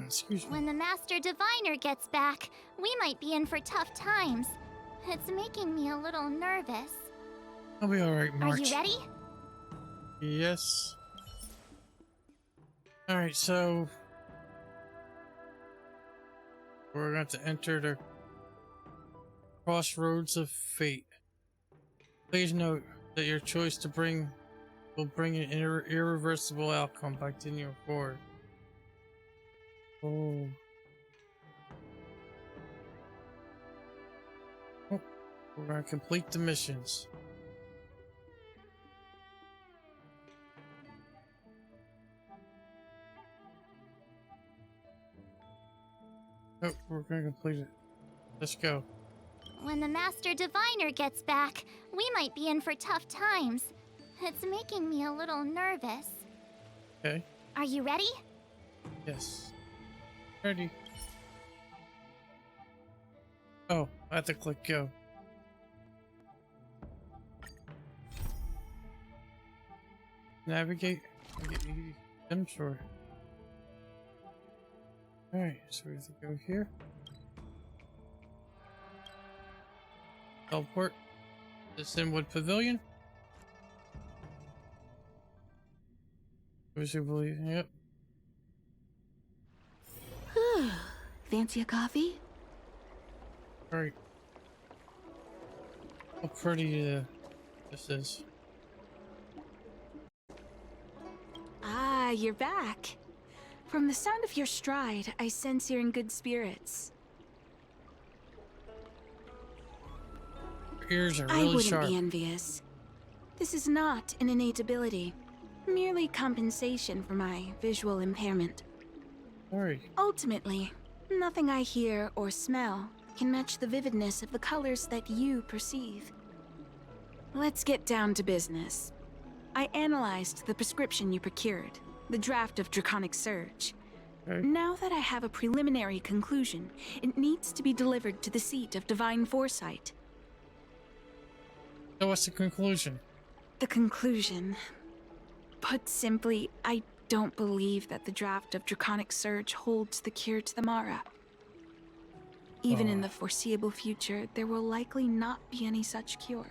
excuse me. When the Master Diviner gets back, we might be in for tough times. It's making me a little nervous. I'll be alright, March. Are you ready? Yes. Alright, so we're going to enter the crossroads of fate. Please note that your choice will bring an irreversible outcome by continuing forward. Oh. We're going to complete the missions. Oh, we're going to complete it. Let's go. When the Master Diviner gets back, we might be in for tough times. It's making me a little nervous. Okay. Are you ready? Yes. Ready. Oh, I have to click go. Navigate. I'm sure. Alright, so we have to go here. Teleport. The Sinwood Pavilion. Visibly, yep. Fancy a coffee? Alright. How pretty this is. Ah, you're back. From the sound of your stride, I sense you're in good spirits. Your ears are I really wouldn't sharp. be envious. This is not an innate ability, merely compensation for my visual impairment. Alright. Ultimately, nothing I hear or smell can match the vividness of the colors that you perceive. Let's get down to business. I analyzed the prescription you procured, the draft of Draconic Surge. Okay. Now that I have a preliminary conclusion, it needs to be delivered to the Seat of Divine Foresight. So what's the conclusion? The conclusion. Put simply, I don't believe that the draft of Draconic Surge holds the cure to the Mara. Even in the foreseeable future, there will likely not be any such cure.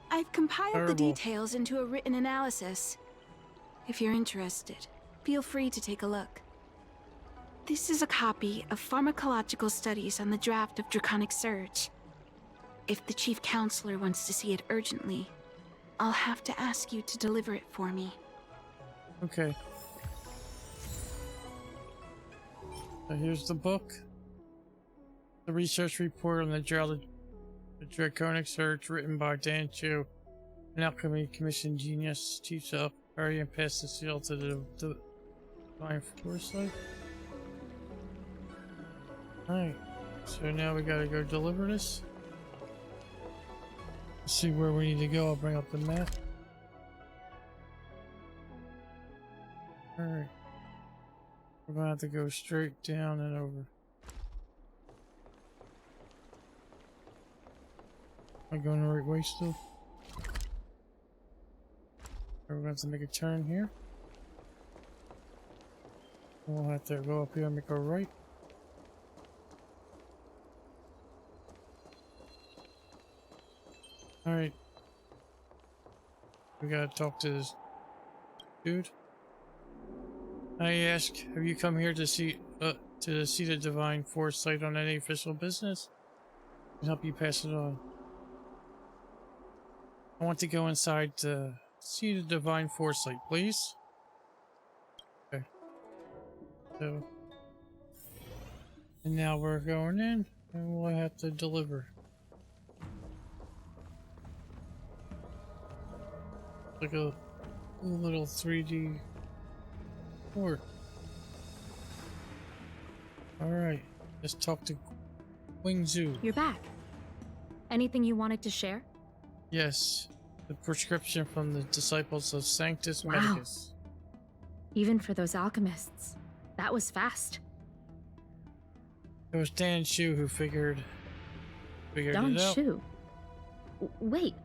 I've compiled the details into a written analysis. If you're interested, feel free to take a look. This is a copy of pharmacological studies on the draft of Draconic Surge. If the Chief Counselor wants to see it urgently, I'll have to ask you to deliver it for me. Okay. So here's the book. The research report on the Draconic Surge, written by Dan Chu, an Alchemy Commission genius, teaches up, hurry and pass the seal to the Divine Foresight. Alright, so now we gotta go deliver this. Let's see where we need to go. I'll bring up the map. Alright. We're gonna have to go straight down and over. Am I going the right way still? We're gonna have to make a turn here. We'll have to go up here and make a right. Alright. We gotta talk to this dude. I ask, have you come here to see to the Seat of Divine Foresight on any official business? I can help you pass it on. I want to go inside the Seat of Divine Foresight, please. Okay. So, and now we're going in, and we'll have to deliver. Like a little 3D port. Alright, let's talk to Wingzhou. You're back. Anything you wanted to share? Yes, the prescription from the disciples of Sanctus Wow. Medicus. Even for those alchemists. That was fast. It was Dan Chu who figured Dan it out. Chu? Wait,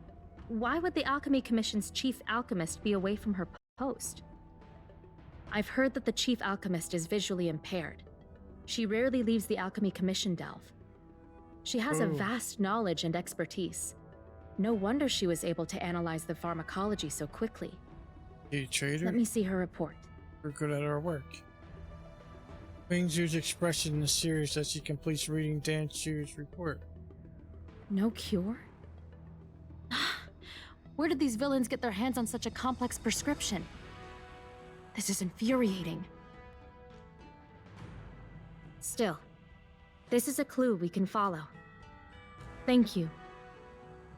why would the Alchemy Commission's chief alchemist be away from her post? I've heard that the chief alchemist is visually impaired. She rarely leaves the alchemy commission delve. She has a vast knowledge and expertise. No wonder she was able to analyze the pharmacology so quickly. You traitor? Let me see her report. We're good at our work. Wingzhou's expression is serious as she completes reading Dan Chu's report. No cure? Where did these villains get their hands on such a complex prescription? This is infuriating. Still, this is a clue we can follow. Thank you.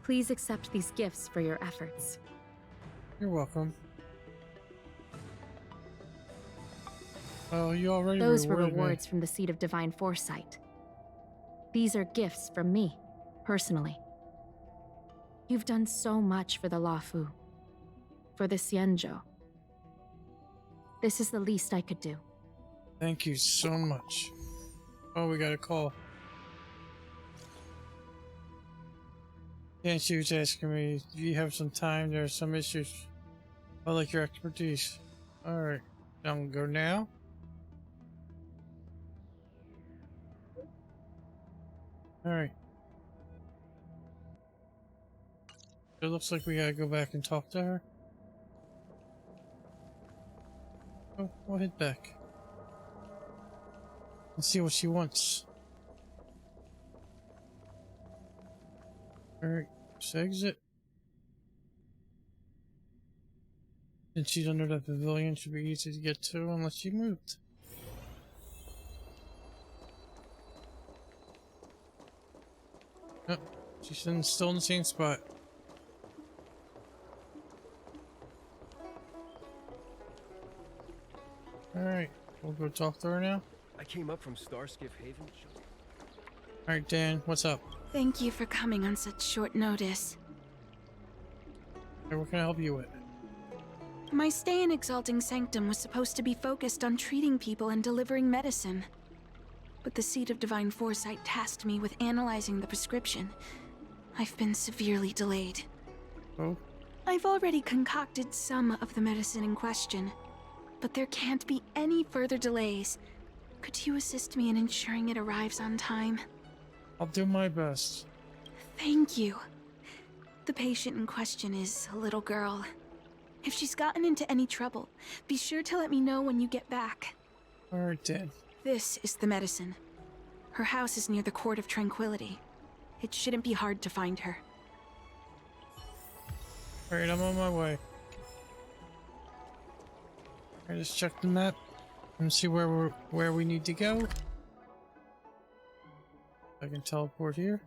Please accept these gifts for your efforts. You're welcome. Oh, you already Those were rewarded me. rewards from the Seat of Divine Foresight. These are gifts from me, personally. You've done so much for the Lafu, for the Xianzhou. This is the least I could do. Thank you so much. Oh, we got a call. Dan Chu's asking me, do you have some time? There are some issues. I like your expertise. Alright, I'm gonna go now. Alright. It looks like we gotta go back and talk to her. Oh, we'll head back. Let's see what she wants. Alright, let's exit. Since she's under the pavilion, should be easy to get to unless she moved. Yep, she's still in the same spot. Alright, we'll go talk to her now. I came up from Starskiff Haven. Alright, Dan, what's up? Thank you for coming on such short notice. Hey, what can I help you with? My stay in Exalting Sanctum was supposed to be focused on treating people and delivering medicine. But the Seat of Divine Foresight tasked me with analyzing the prescription. I've been severely delayed. Oh? I've already concocted some of the medicine in question, but there can't be any further delays. Could you assist me in ensuring it arrives on time? I'll do my best. Thank you. The patient in question is a little girl. If she's gotten into any trouble, be sure to let me know when you get back. Alright, Dan. This is the medicine. Her house is near the Court of Tranquility. It shouldn't be hard to find her. Alright, I'm on my way. Alright, let's check the map and see where we need to go. I can teleport here.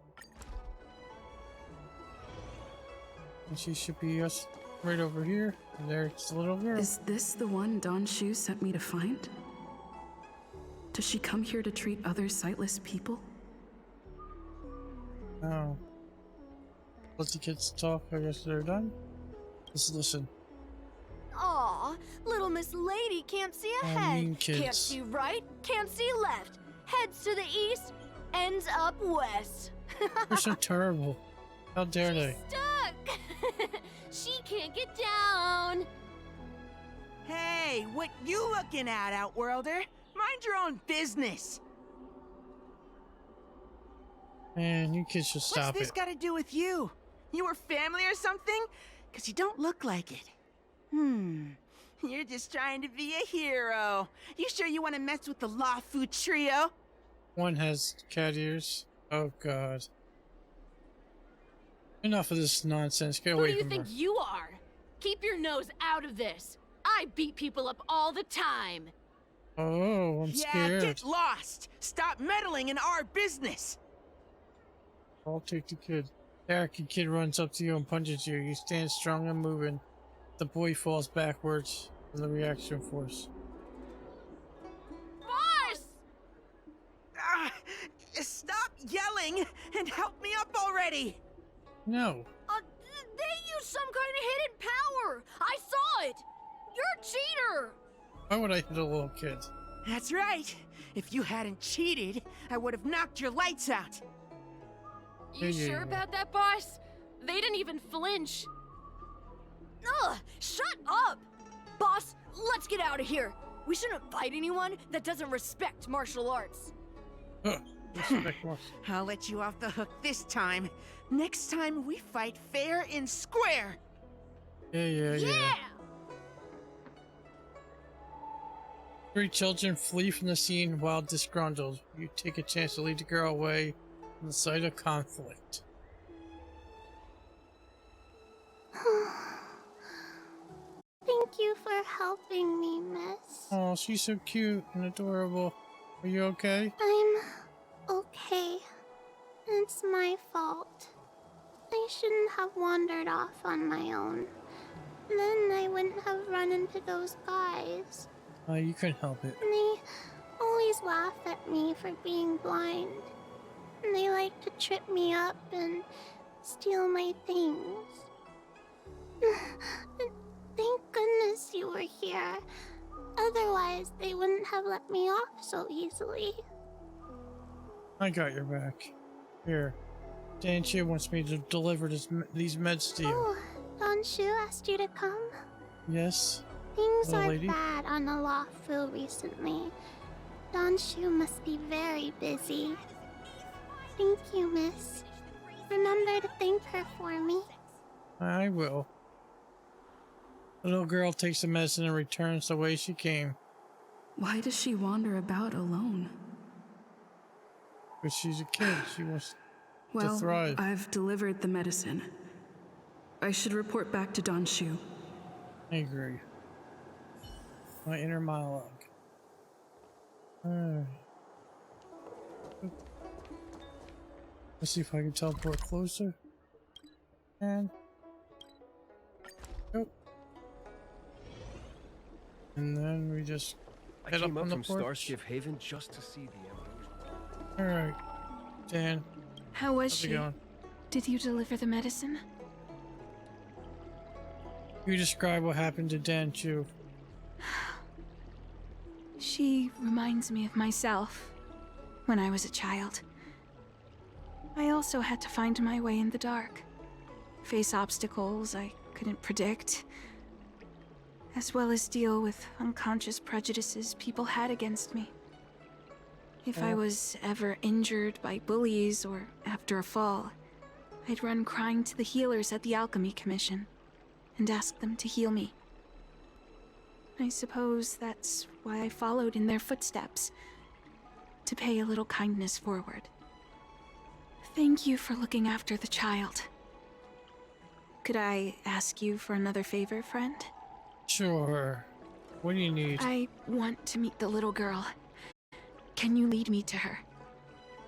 And she should be us right over here. And there's the little girl. Is this the one Don Shu sent me to find? Does she come here to treat other sightless people? Oh. Let the kids talk. I guess they're done. Let's listen. Aw, little Miss Lady can't see ahead. mean kids. Can't see right, can't see left. Heads to the east, ends up west. They're so terrible. How dare they? Stuck! She can't get down. Hey, what you looking at, Outworlder? Mind your own business. Man, you kids should stop What's this it. got to do with you? You were family or something? 'Cause you don't look like it. You're just trying to be a hero. You sure you want to mess with the Lafu trio? One has cat ears. Oh god. Enough of this nonsense. Get Who away do you from think her. you are? Keep your nose out of this. I beat people up all the time. Oh, I'm Yeah, scared. get lost. Stop meddling in our business. I'll take the kid. Eric, the kid runs up to you and punches you. You stand strong and moving. The boy falls backwards from the reaction force. Boss! Stop yelling and help me up already. No. They use some kind of hidden power. I saw it. You're a cheater. Why would I hit a little kid? That's right. If you hadn't cheated, I would have knocked your lights out. You Yeah. sure about that, boss? They didn't even flinch. Ugh! Shut up! Boss, let's get out of here. We shouldn't fight anyone that doesn't respect martial arts. Respect more. I'll let you off the hook this time. Next time we fight fair and square. Yeah. Three children flee from the scene while disgruntled. You take a chance to lead the girl away from the site of conflict. Thank you for helping me, miss. Oh, she's so cute and adorable. Are you okay? I'm okay. It's my fault. I shouldn't have wandered off on my own. Then I wouldn't have run into those guys. You couldn't help it. They always laugh at me for being blind. And they like to trip me up and steal my things. Thank goodness you were here. Otherwise, they wouldn't have let me off so easily. I got your back. Here. Danchu wants me to deliver these meds to you. Oh, Donshu asked you to come? Yes? Things Little are lady? bad on the Law Fu recently. Donshu must be very busy. Thank you, miss. Remember to thank her for me. I will. The little girl takes the medicine and returns the way she came. Why does she wander about alone? But she's a kid. She wants Well, to thrive. I've delivered the medicine. I should report back to Donshu. I agree. My inner monologue. Alright. Let's see if I can teleport closer. And oh. And then we just I head came up up on the from porch. Starskiff Haven just to see the Emperor's. Alright. Dan, How was how's she? it going? Did you deliver the medicine? You describe what happened to Dan Chu. She reminds me of myself when I was a child. I also had to find my way in the dark, face obstacles I couldn't predict, as well as deal with unconscious prejudices people had against me. If I was ever injured by bullies or after a fall, I'd run crying to the healers at the Alchemy Commission and ask them to heal me. I suppose that's why I followed in their footsteps, to pay a little kindness forward. Thank you for looking after the child. Could I ask you for another favor, friend? Sure. What do you need? I want to meet the little girl. Can you lead me to her?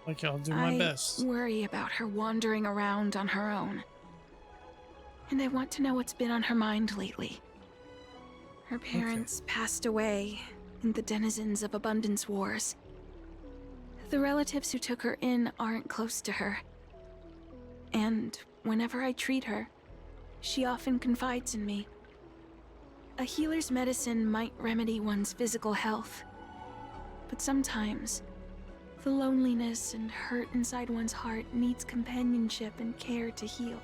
Okay, I'll do my best. I worry about her wandering around on her own. And I want to know what's been on her mind lately. Her parents passed away in the denizens of Abundance Wars. The relatives who took her in aren't close to her. And whenever I treat her, she often confides in me. A healer's medicine might remedy one's physical health, but sometimes the loneliness and hurt inside one's heart needs companionship and care to heal.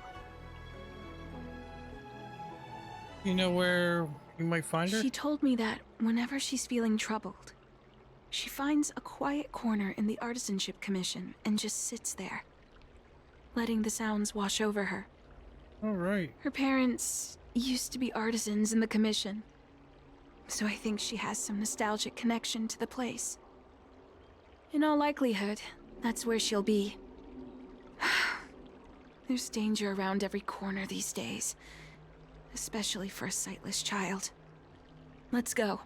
You know where you might find her? She told me that whenever she's feeling troubled, she finds a quiet corner in the Artisanship Commission and just sits there, letting the sounds wash over her. All right. Her parents used to be artisans in the Commission, so I think she has some nostalgic connection to the place. In all likelihood, that's where she'll be. There's danger around every corner these days, especially for a sightless child. Let's go.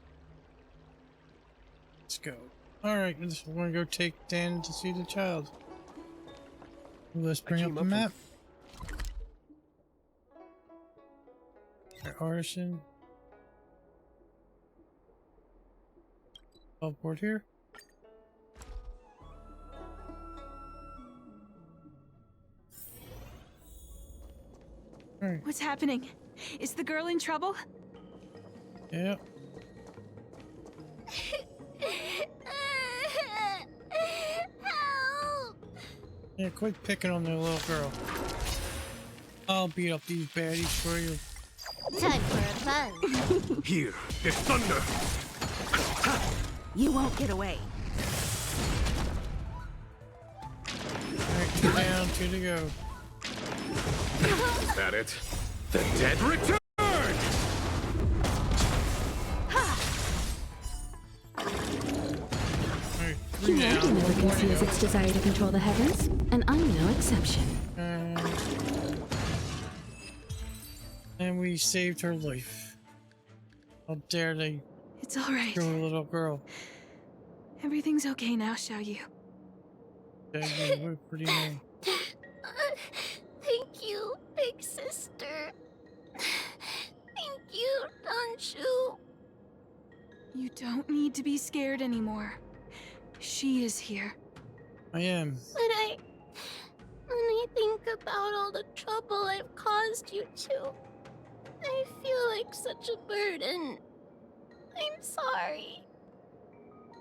Let's go. All right, we're gonna go take Dan to see the child. Let's bring up the map. Artisan. Teleport here. All right. What's happening? Is the girl in trouble? Yeah. Help! Yeah, quit picking on the little girl. I'll beat up these baddies for you. Time for a fun. Here, the thunder! You won't get away. Alright, 2 down, 2 to go. Is that it? The dead return! Alright, 3 Humanity down, never 4 to conceals go. its desire to control the heavens, and I'm no exception. And we saved her life. How dare they It's all right. kill a little girl. Everything's okay now, Xiaoyu. Yeah, we're pretty mean. Thank you, big sister. Thank you, Danshu. You don't need to be scared anymore. She is here. I am. When I think about all the trouble I've caused you two, I feel like such a burden. I'm sorry.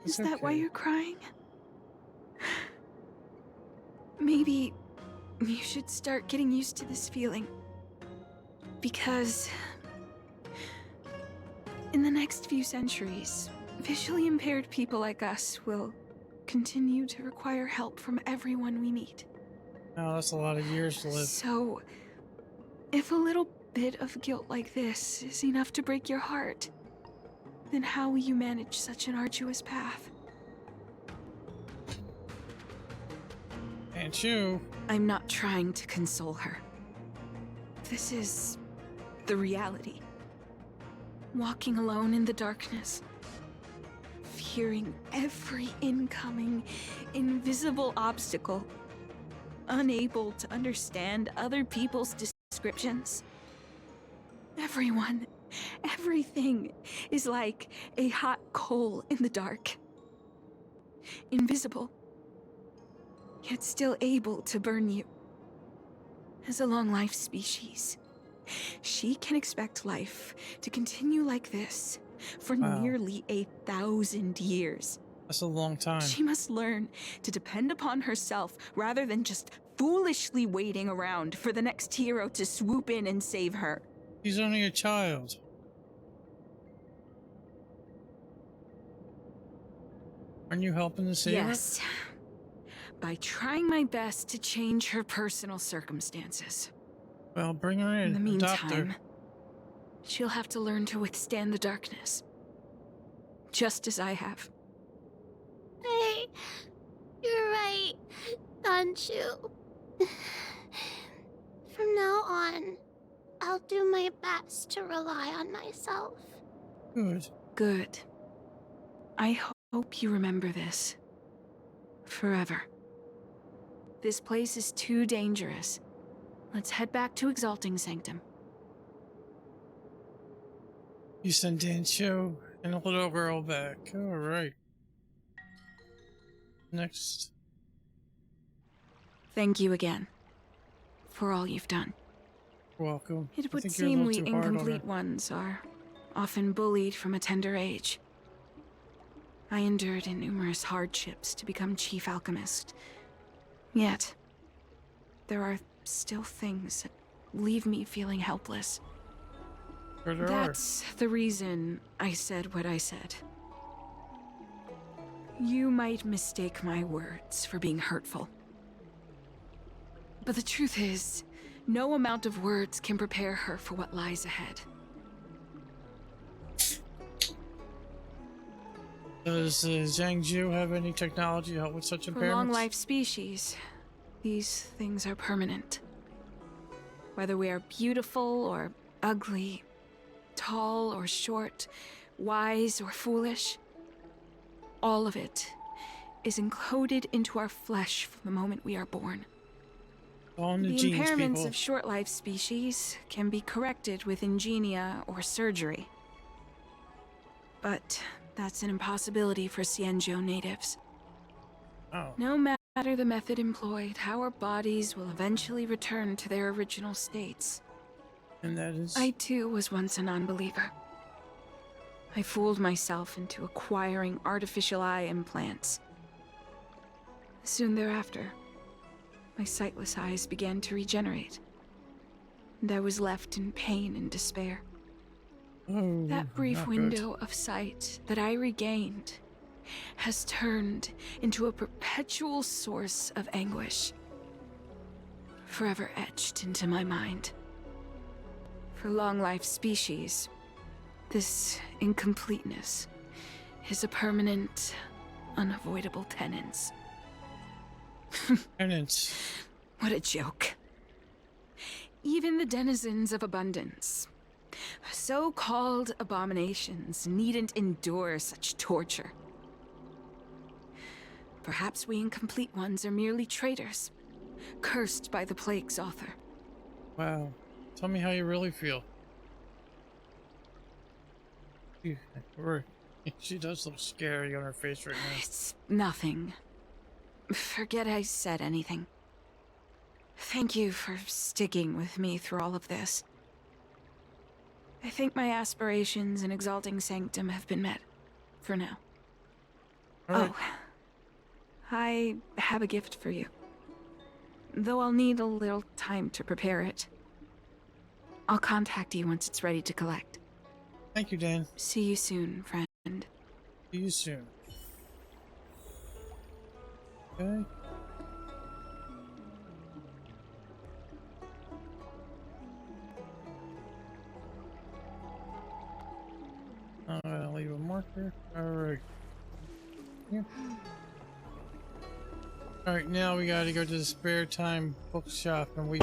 Is It's that why okay. you're crying? Maybe you should start getting used to this feeling. Because in the next few centuries, visually impaired people like us will continue to require help from everyone we meet. Oh, that's a lot of years to live. So, if a little bit of guilt like this is enough to break your heart, then how will you manage such an arduous path? And you. I'm not trying to console her. This is the reality. Walking alone in the darkness, fearing every incoming, invisible obstacle, unable to understand other people's descriptions. Everyone, everything is like a hot coal in the dark. Invisible, yet still able to burn you. As a long-life species, she can expect life to continue like this for Wow. nearly 1,000 years. That's a long time. She must learn to depend upon herself rather than just foolishly waiting around for the next hero to swoop in and save her. She's only a child. Aren't you helping to save her? Yes. By trying my best to change her personal circumstances. Well, bring her in. In the Adopt her. meantime, she'll have to learn to withstand the darkness. Just as I have. Hey, you're right, Danshu. From now on, I'll do my best to rely on myself. Good. Good. I hope you remember this. Forever. This place is too dangerous. Let's head back to Exalting Sanctum. You send Danshu and a little girl back. Alright. Next. Thank you again. For all you've done. You're welcome. I It would think you're a seem little we too hard on her. incomplete ones are often bullied from a tender age. I endured numerous hardships to become Chief Alchemist. Yet, there are still things that leave me feeling helpless. Sure there are. That's the reason I said what I said. You might mistake my words for being hurtful. But the truth is, no amount of words can prepare her for what lies ahead. Does Zhangjiu have any technology to help with such For impairments? long-life species, these things are permanent. Whether we are beautiful or ugly, tall or short, wise or foolish, all of it is encoded into our flesh from the moment we are born. All in the The genes, impairments people. of short-life species can be corrected with ingenia or surgery. But that's an impossibility for Xianzhou natives. Oh. No matter the method employed, our bodies will eventually return to their original states. And that is... I too was once a non-believer. I fooled myself into acquiring artificial eye implants. Soon thereafter, my sightless eyes began to regenerate, and I was left in pain and despair. Oh, That brief not window of sight that I regained has turned into a perpetual source of anguish, forever etched into my mind. For long-life species, this incompleteness is a permanent, unavoidable tenance. Penance. What a joke. Even the denizens of abundance, so-called abominations, needn't endure such torture. Perhaps we incomplete ones are merely traitors, cursed by the plague's author. Wow. Tell me how you really feel. She does look scary on her face right now. It's nothing. Forget I said anything. Thank you for sticking with me through all of this. I think my aspirations in exalting sanctum have been met. For now. All right. Oh. I have a gift for you. Though I'll need a little time to prepare it. I'll contact you once it's ready to collect. Thank you, Dan. See you soon, friend. See you soon. Okay. I'm gonna leave a marker. Alright. Yeah. Alright, now we gotta go to the spare time bookshop and we